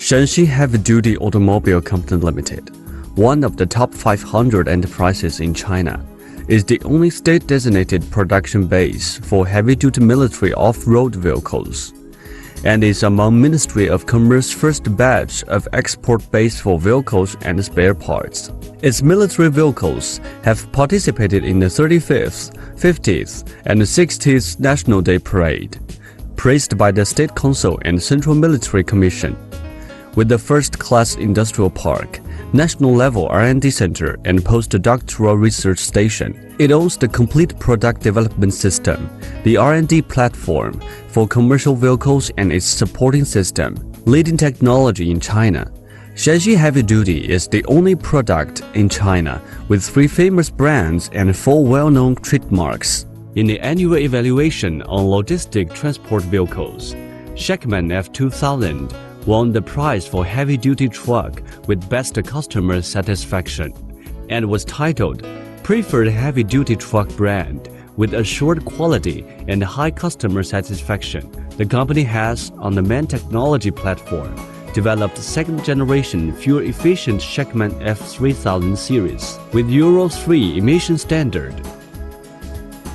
Shanxi Heavy Duty Automobile Company Limited, one of the top 500 enterprises in China, is the only state-designated production base for heavy-duty military off-road vehicles, and is among Ministry of Commerce first batch of export base for vehicles and spare parts. Its military vehicles have participated in the 35th, 50th, and 60th National Day Parade, praised by the State Council and Central Military Commission. With the first-class industrial park, national-level R&D center, and postdoctoral research station, it owns the complete product development system, the R&D platform for commercial vehicles and its supporting system, leading technology in China. Shanxi Heavy Duty is the only product in China with 3 famous brands and 4 well-known trademarks. In the annual evaluation on logistic transport vehicles, SHACMAN F2000 won the prize for heavy-duty truck with best customer satisfaction and was titled Preferred Heavy-Duty Truck Brand with assured quality and high customer satisfaction. The company has, on the main technology platform, developed second-generation fuel-efficient SHACMAN F3000 series with Euro 3 emission standard.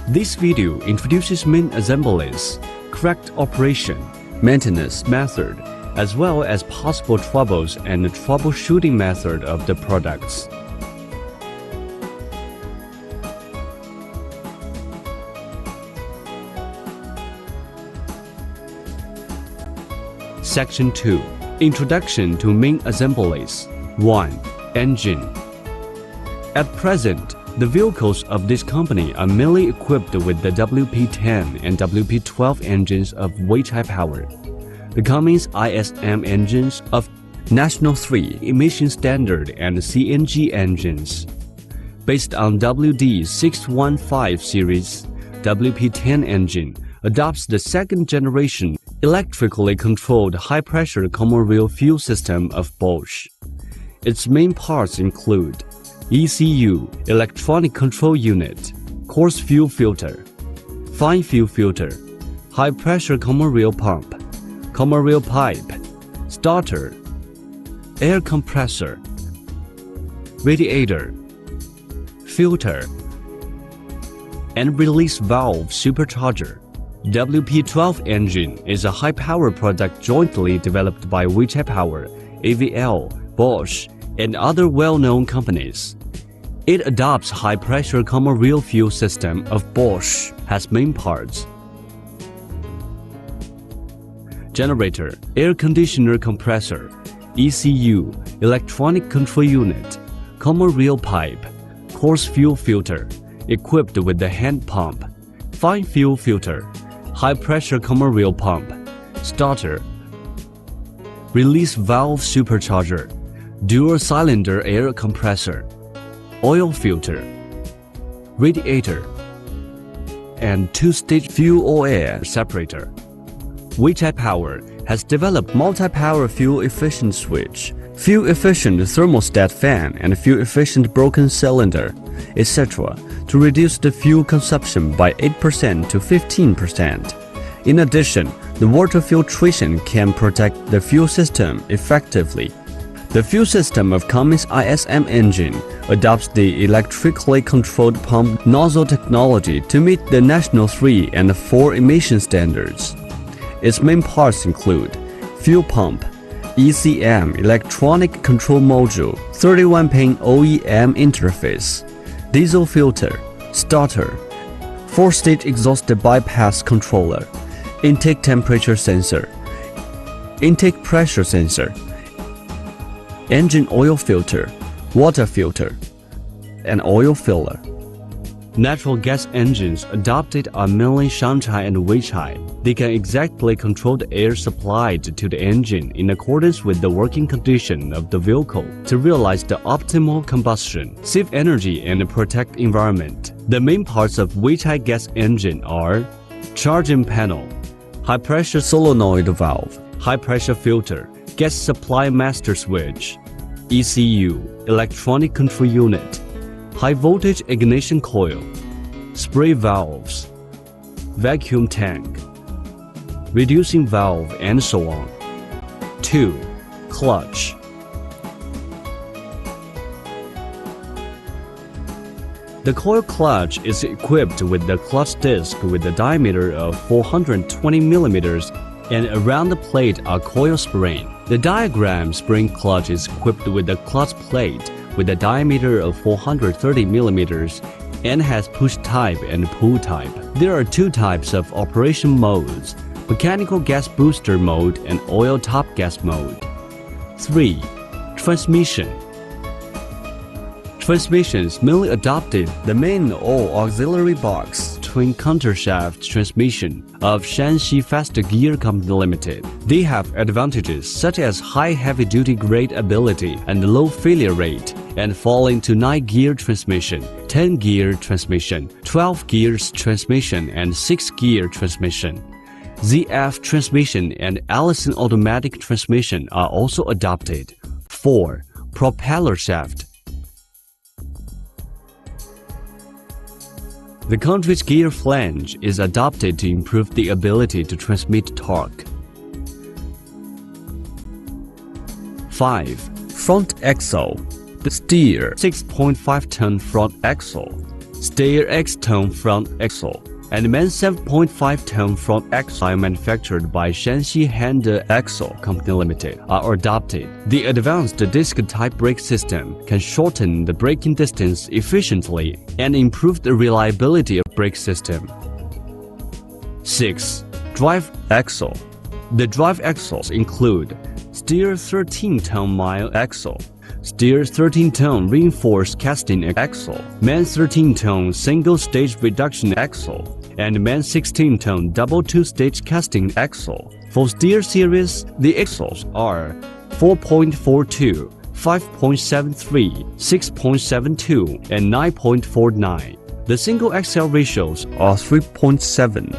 This video introduces main assemblies, correct operation, maintenance method, as well as possible troubles and the troubleshooting method of the products. Section 2. Introduction to main assemblies. 1. Engine. At present, the vehicles of this company are mainly equipped with the WP10 and WP12 engines of Weichat power. The Cummins ISM engines of National 3 emission standard and CNG engines. Based on WD615 series, WP10 engine adopts the second generation electrically controlled high-pressure common rail fuel system of Bosch. Its main parts include ECU, electronic control unit, coarse fuel filter, fine fuel filter, high-pressure common rail pump, common rail pipe, starter, air compressor, radiator, filter, and release valve supercharger. WP12 engine is a high-power product jointly developed by Weichat Power, AVL, Bosch, and other well-known companies. It adopts high-pressure common rail fuel system of Bosch as main parts. Generator, air conditioner compressor, ECU, electronic control unit, common rail pipe, coarse fuel filter, equipped with the hand pump, fine fuel filter, high-pressure common rail pump, starter, release valve supercharger, dual-cylinder air compressor, oil filter, radiator, and 2-stage fuel-air separator. Weichat Power has developed multi-power fuel-efficient switch, fuel-efficient thermostat fan, and fuel-efficient broken cylinder, etc. to reduce the fuel consumption by 8% to 15%. In addition, the water filtration can protect the fuel system effectively. The fuel system of Cummins ISM engine adopts the electrically controlled pump nozzle technology to meet the National 3 and 4 emission standards. Its main parts include fuel pump, ECM electronic control module, 31-pin OEM interface, diesel filter, starter, 4-stage exhaust bypass controller, intake temperature sensor, intake pressure sensor, engine oil filter, water filter, and oil filler. Natural gas engines adopted are mainly Shanghai and Weichat. They can exactly control the air supplied to the engine in accordance with the working condition of the vehicle to realize the optimal combustion, save energy, and protect environment. The main parts of Weichat gas engine are charging panel, high-pressure solenoid valve, high-pressure filter, gas supply master switch, ECU, electronic control unit, high-voltage ignition coil, spray valves, vacuum tank, reducing valve, and so on. 2. Clutch. The coil clutch is equipped with the clutch disc with a diameter of 420 mm, and around the plate are coil spring. The diagram spring clutch is equipped with a clutch plate with a diameter of 430 mm and has push type and pull type. There are two types of operation modes: mechanical gas booster mode and oil top gas mode. 3. Transmission. Transmissions mainly adopted the main or auxiliary box twin countershaft transmission of Shanxi Fast Gear Company Limited. They have advantages such as high heavy-duty grade ability and low failure rate, and fall into 9-gear transmission, 10-gear transmission, 12 gears transmission, and 6-gear transmission. ZF transmission and Allison automatic transmission are also adopted. 4. Propeller shaft. The cartridge gear flange is adopted to improve the ability to transmit torque. 5. Front axle. The steer 6.5-ton front axle, steer X-ton front axle, and main 7.5-ton front axle are manufactured by Shanxi Hand Axle Company Limited are adopted. The advanced disc-type brake system can shorten the braking distance efficiently and improve the reliability of brake system. 6. Drive axle. The drive axles include steer 13-ton mile axle, steer 13-ton reinforced casting axle, main 13-ton single-stage reduction axle, and main 16-ton double two-stage casting axle. For steer series, the axles are 4.42, 5.73, 6.72, and 9.49. The single axle ratios are 3.7,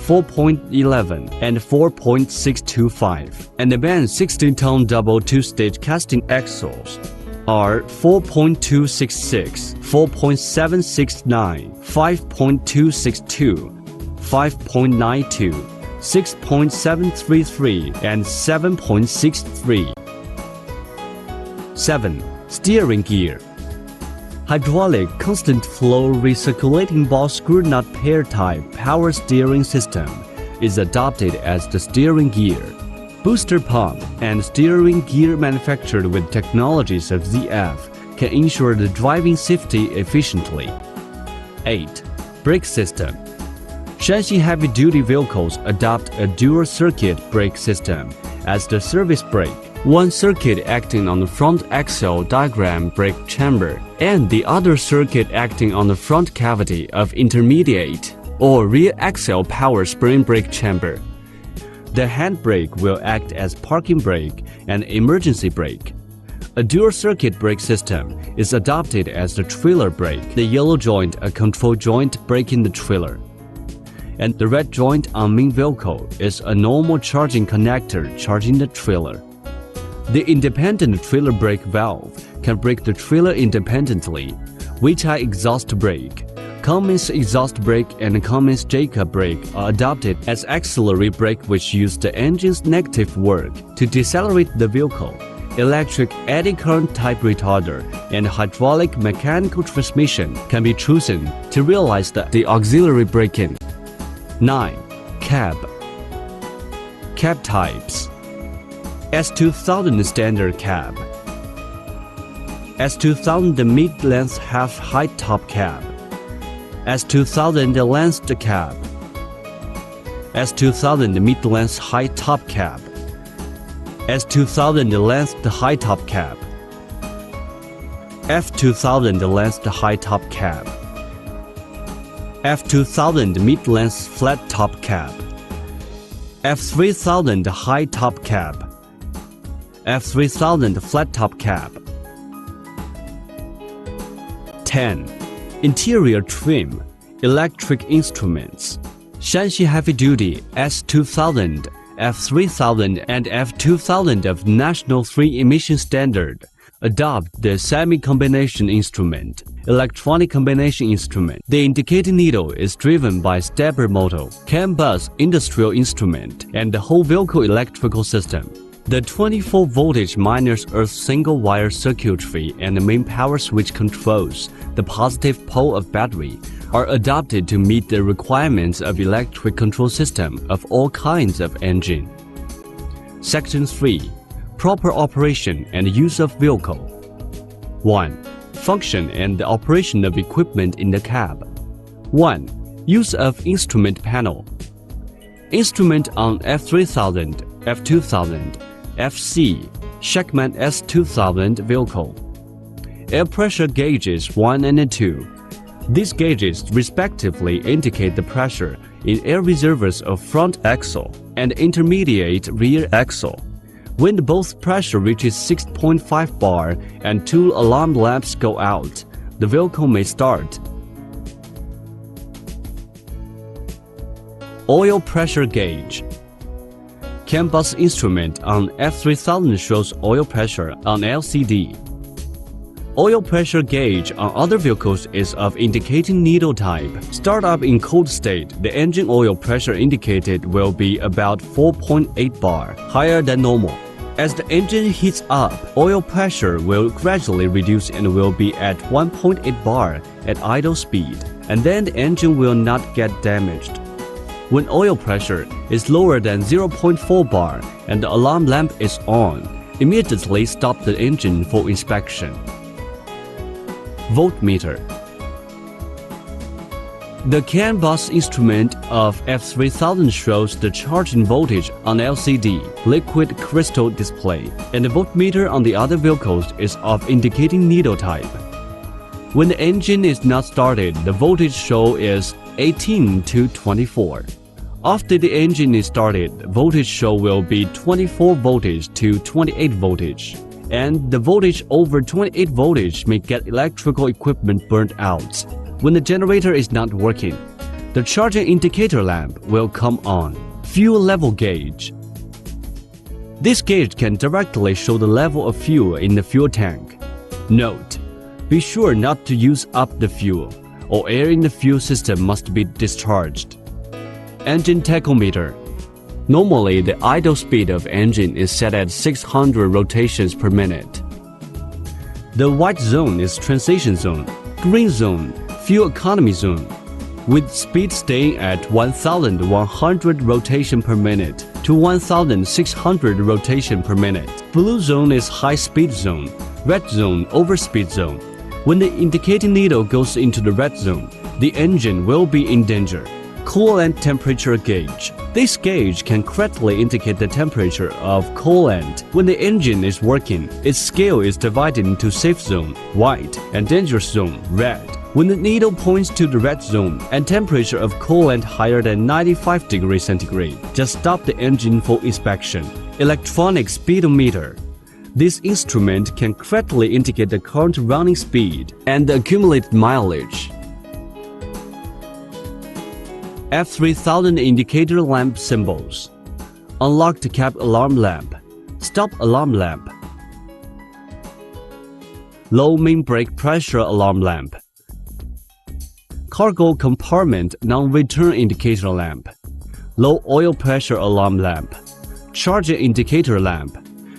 4.11, and 4.625, and the main 16-ton double two-stage casting axles are 4.266, 4.769, 5.262, 5.92, 6.733, and 7.63. 7. Steering gear. Hydraulic constant flow recirculating ball screw nut pair type power steering system is adopted as the steering gear. Booster pump and steering gear manufactured with technologies of ZF can ensure the driving safety efficiently. 8. Brake system. Shanxi heavy-duty vehicles adopt a dual-circuit brake system as the service brake. One circuit acting on the front axle diaphragm brake chamber and the other circuit acting on the front cavity of intermediate or rear axle power spring brake chamber. The handbrake will act as parking brake and emergency brake. A dual-circuit brake system is adopted as the trailer brake. The yellow joint a control joint braking the trailer, and the red joint on main vehicle is a normal charging connector charging the trailer. The independent trailer brake valve can brake the trailer independently. Weichat exhaust brake, Cummins exhaust brake, and Cummins Jacob brake are adopted as auxiliary brake which use the engine's negative work to decelerate the vehicle. Electric eddy current type retarder and hydraulic mechanical transmission can be chosen to realize the auxiliary braking. 9. Cab. Cab types. S2000 standard cab, S2000 mid-length half-height top cab, S2000 length cab, S2000 mid-length high top cab, S2000 length high top cab, F2000 length high top cab, F2000 mid-length flat top cab, F3000 high top cab, F3000 flat top cab. 10. Interior trim, electric instruments. Shanxi Heavy Duty S2000, F3000, and F2000 of National 3 Emission Standard adopt the semi-combination instrument, electronic combination instrument. The indicating needle is driven by stepper motor, CAN bus industrial instrument, and the whole vehicle electrical system. The 24 voltage minus earth single wire circuitry and the main power switch controls the positive pole of battery are adapted to meet the requirements of electric control system of all kinds of engine. Section 3. Proper operation and use of vehicle. 1. Function and the operation of equipment in the cab. 1. Use of instrument panel. Instrument on F3000, F2000, FC, SHACMAN S2000 vehicle. Air pressure gauges 1 and 2. These gauges respectively indicate the pressure in air reservoirs of front axle and intermediate rear axle. When both pressure reaches 6.5 bar and 2 alarm lamps go out, the vehicle may start. Oil pressure gauge. CAN bus instrument on F3000 shows oil pressure on LCD. Oil pressure gauge on other vehicles is of indicating needle type. Start up in cold state, the engine oil pressure indicated will be about 4.8 bar, higher than normal. As the engine heats up, oil pressure will gradually reduce and will be at 1.8 bar at idle speed, and then the engine will not get damaged. When oil pressure is lower than 0.4 bar and the alarm lamp is on, immediately stop the engine for inspection. Voltmeter. The CAN bus instrument of F3000 shows the charging voltage on LCD, liquid crystal display, and the voltmeter on the other vehicles is of indicating needle type. When the engine is not started, the voltage show is 18 to 24. After the engine is started, voltage show will be 24 voltage to 28 voltage, and the voltage over 28 voltage may get electrical equipment burnt out. When the generator is not working, the charging indicator lamp will come on. Fuel level gauge. This gauge can directly show the level of fuel in the fuel tank. Note: be sure not to use up the fuel, or air in the fuel system must be discharged. Engine tachometer. Normally, the idle speed of engine is set at 600 rotations per minute. The white zone is transition zone, green zone, fuel economy zone, with speed staying at 1,100 rotation per minute to 1,600 rotation per minute. Blue zone is high speed zone, red zone overspeed zone. When the indicating needle goes into the red zone, the engine will be in danger. Coolant temperature gauge. This gauge can correctly indicate the temperature of coolant. When the engine is working, its scale is divided into safe zone, white, and dangerous zone, red. When the needle points to the red zone and temperature of coolant higher than 95 degrees centigrade, just stop the engine for inspection. Electronic speedometer. This instrument can correctly indicate the current running speed and the accumulated mileage. F3000 indicator lamp symbols. Unlocked cab alarm lamp. Stop alarm lamp. Low main brake pressure alarm lamp. Cargo compartment non-return indicator lamp. Low oil pressure alarm lamp. Charging indicator lamp.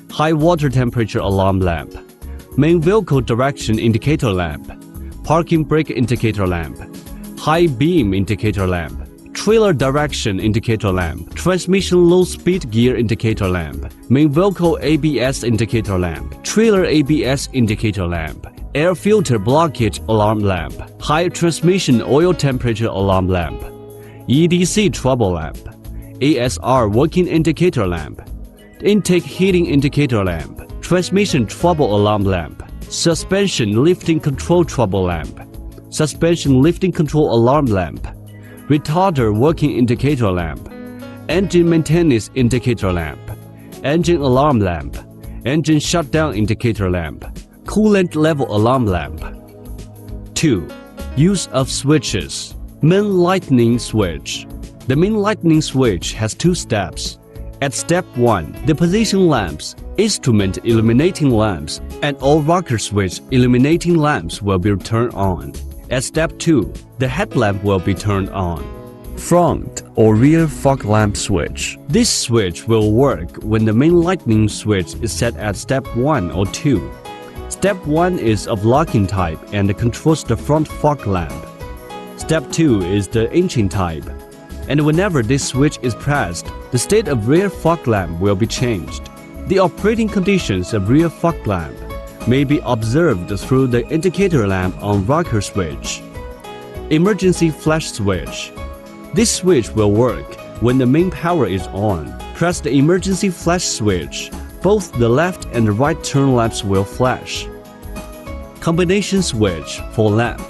High water temperature alarm lamp. Main vehicle direction indicator lamp. Parking brake indicator lamp. High beam indicator lamp. Trailer direction indicator lamp, transmission low speed gear indicator lamp, main vehicle ABS indicator lamp, trailer ABS indicator lamp, air filter blockage alarm lamp, high transmission oil temperature alarm lamp, EDC trouble lamp, ASR working indicator lamp, intake heating indicator lamp, transmission trouble alarm lamp, suspension lifting control trouble lamp, suspension lifting control alarm lamp, retarder working indicator lamp, engine maintenance indicator lamp, engine alarm lamp, engine shutdown indicator lamp, coolant level alarm lamp. 2. Use of switches. Main lightning switch. The main lightning switch has 2 steps. At step 1, the position lamps, instrument illuminating lamps, and all rocker switch illuminating lamps will be turned on. At step 2, the headlamp will be turned on. Front or rear fog lamp switch. This switch will work when the main lighting switch is set at step 1 or 2. Step 1 is of locking type and controls the front fog lamp. Step 2 is the engine type, and whenever this switch is pressed, the state of rear fog lamp will be changed. The operating conditions of rear fog lamp may be observed through the indicator lamp on rocker switch. Emergency flash switch. This switch will work when the main power is on. Press the emergency flash switch. Both the left and the right turn lamps will flash. Combination switch for lamp.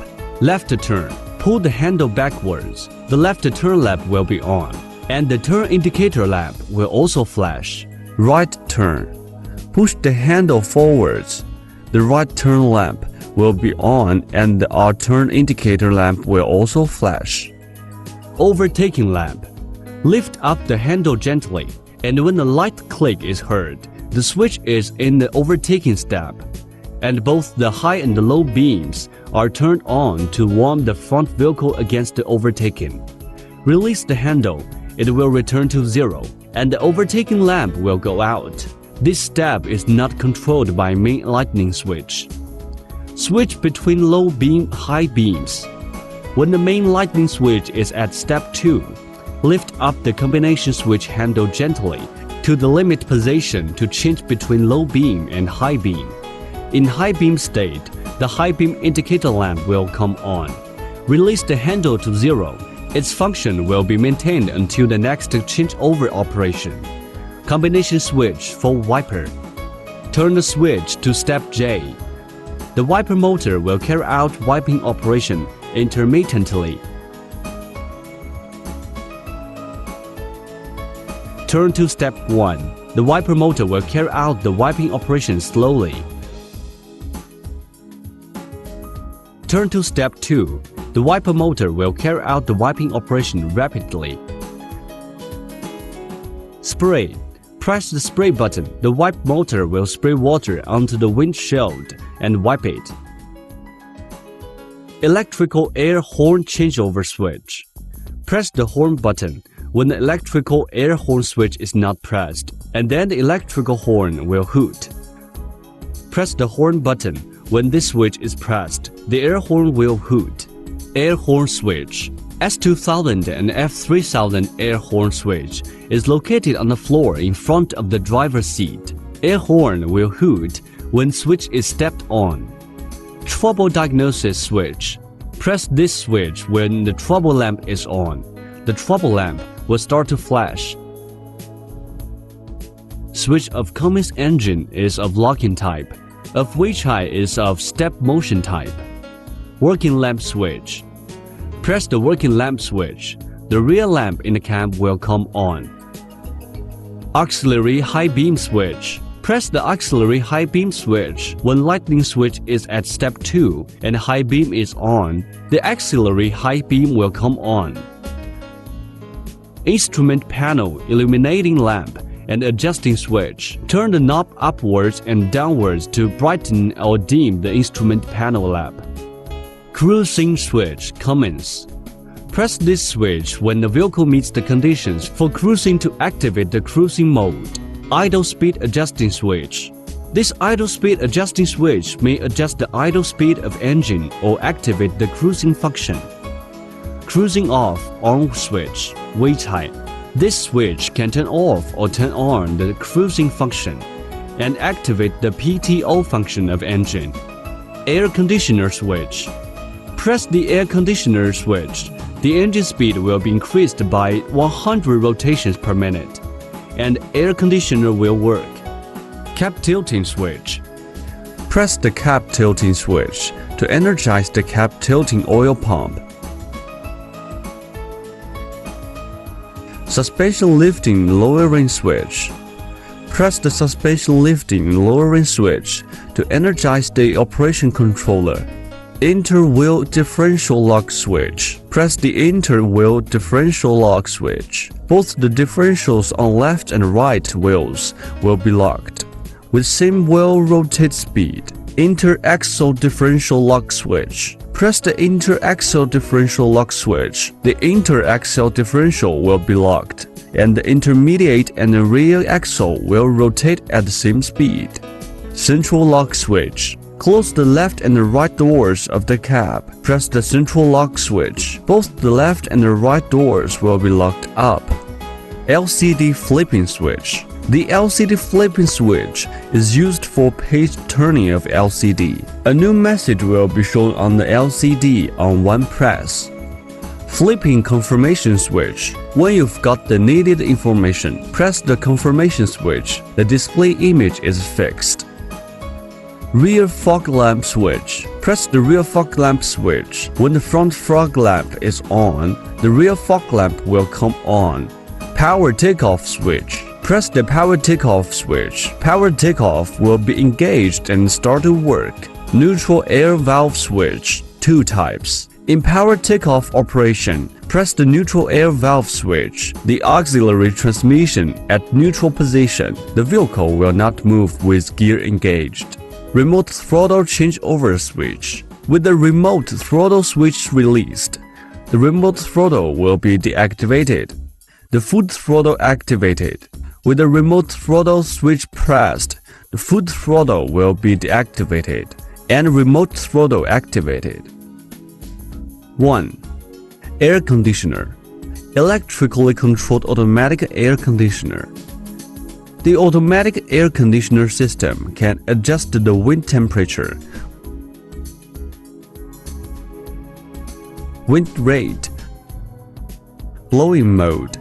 Left turn. Pull the handle backwards. The left turn lamp will be on, and the turn indicator lamp will also flash. Right turn. Push the handle forwards. The right turn lamp will be on, and the turn indicator lamp will also flash. Overtaking lamp. Lift up the handle gently, and when the light click is heard, the switch is in the overtaking step, and both the high and the low beams are turned on to warm the front vehicle against the overtaking. Release the handle, it will return to 0, and the overtaking lamp will go out. This step is not controlled by main lightning switch. Switch between low beam, high beams. When the main lightning switch is at step 2, lift up the combination switch handle gently to the limit position to change between low beam and high beam. In high beam state, the high beam indicator lamp will come on. Release the handle to 0. Its function will be maintained until the next changeover operation. Combination switch for wiper. Turn the switch to step J. The wiper motor will carry out wiping operation intermittently. Turn to step 1. The wiper motor will carry out the wiping operation slowly. Turn to step 2. The wiper motor will carry out the wiping operation rapidly. Spray. Press the spray button. The wipe motor will spray water onto the windshield and wipe it. Electrical air horn changeover switch. Press the horn button when the electrical air horn switch is not pressed, and then the electrical horn will hoot. Press the horn button when this switch is pressed. The air horn will hoot. Air horn switch. S2000 and F3000 air horn switch is located on the floor in front of the driver's seat. Air horn will hoot when switch is stepped on. Trouble diagnosis switch. Press this switch when the trouble lamp is on. The trouble lamp will start to flash. Switch of Cummins engine is of locking type. Of Weichat is of step motion type. Working lamp switch. Press the working lamp switch. The rear lamp in the cab will come on. Auxiliary high beam switch. Press the auxiliary high beam switch when lightning switch is at step 2 and high beam is on. The auxiliary high beam will come on. Instrument panel illuminating lamp and adjusting switch. Turn the knob upwards and downwards to brighten or dim the instrument panel lamp. Cruising switch Cummins. Press this switch when the vehicle meets the conditions for cruising to activate the cruising mode. Idle speed adjusting switch. This idle speed adjusting switch may adjust the idle speed of engine or activate the cruising function. Cruising off on switch Weichat. This switch can turn off or turn on the cruising function and activate the PTO function of engine. Air conditioner switch. Press the air conditioner switch. The engine speed will be increased by 100 rotations per minute, and air conditioner will work. Cap tilting switch. Press the cap tilting switch to energize the cap tilting oil pump. Suspension lifting lowering switch. Press the suspension lifting lowering switch to energize the operation controller. Inter-wheel differential lock switch. Press the inter-wheel differential lock switch. Both the differentials on left and right wheels will be locked with same wheel rotate speed. Inter-axle differential lock switch. press the interaxial differential lock switch. The interaxial differential will be locked, and the intermediate and the rear axle will rotate at the same speed. Central lock switch. Close the left and the right doors of the cab. Press the central lock switch. Both the left and the right doors will be locked up. LCD flipping switch. The LCD flipping switch is used for page turning of LCD. A new message will be shown on the LCD on one press. Flipping confirmation switch. When you've got the needed information, press the confirmation switch. The display image is fixed. Rear fog lamp switch. Press the rear fog lamp switch. When the front fog lamp is on, the rear fog lamp will come on. Power takeoff switch. Press the power takeoff switch. Power takeoff will be engaged and start to work. Neutral air valve switch. Two types. In power takeoff operation, press the neutral air valve switch. The auxiliary transmission at neutral position. The vehicle will not move with gear engaged. Remote throttle changeover switch. With the remote throttle switch released, the remote throttle will be deactivated. The foot throttle activated. With the remote throttle switch pressed, the foot throttle will be deactivated and remote throttle activated. 1. Air conditioner. Electrically controlled automatic air conditioner. The automatic air conditioner system can adjust the wind temperature, wind rate, blowing mode.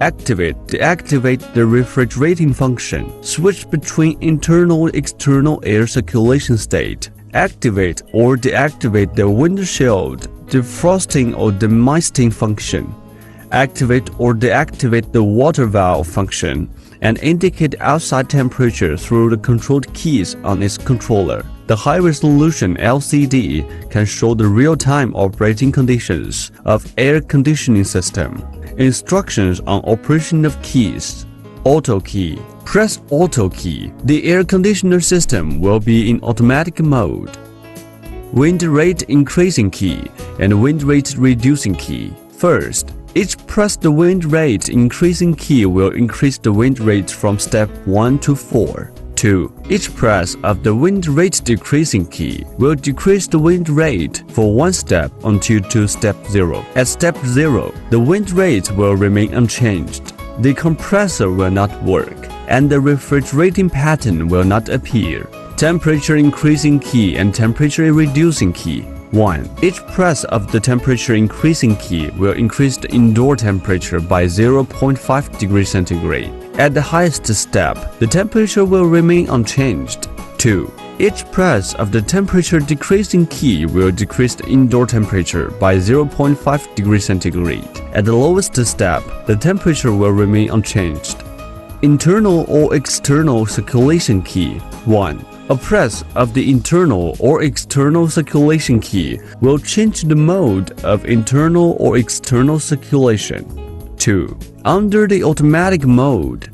Activate, deactivate the refrigerating function. Switch between internal-external air circulation state. Activate or deactivate the windshield, defrosting or demisting function. Activate or deactivate the water valve function and indicate outside temperature through the controlled keys on its controller. The high-resolution LCD can show the real-time operating conditions of air conditioning system. Instructions on operation of keys. Auto key. Press auto key. The air conditioner system will be in automatic mode. Wind rate increasing key and wind rate reducing key. First, each press the wind rate increasing key will increase the wind rate from step 1 to 4. 2. Each press of the wind rate decreasing key will decrease the wind rate for one step until to step 0. At step 0, the wind rate will remain unchanged. The compressor will not work, and the refrigerating pattern will not appear. Temperature increasing key and temperature reducing key. 1. Each press of the temperature increasing key will increase the indoor temperature by 0.5 degrees centigrade. At the highest step, the temperature will remain unchanged. 2. Each press of the temperature decreasing key will decrease the indoor temperature by 0.5 degrees centigrade. At the lowest step, the temperature will remain unchanged. Internal or external circulation key. 1. A press of the internal or external circulation key will change the mode of internal or external circulation. 2. Under the automatic mode,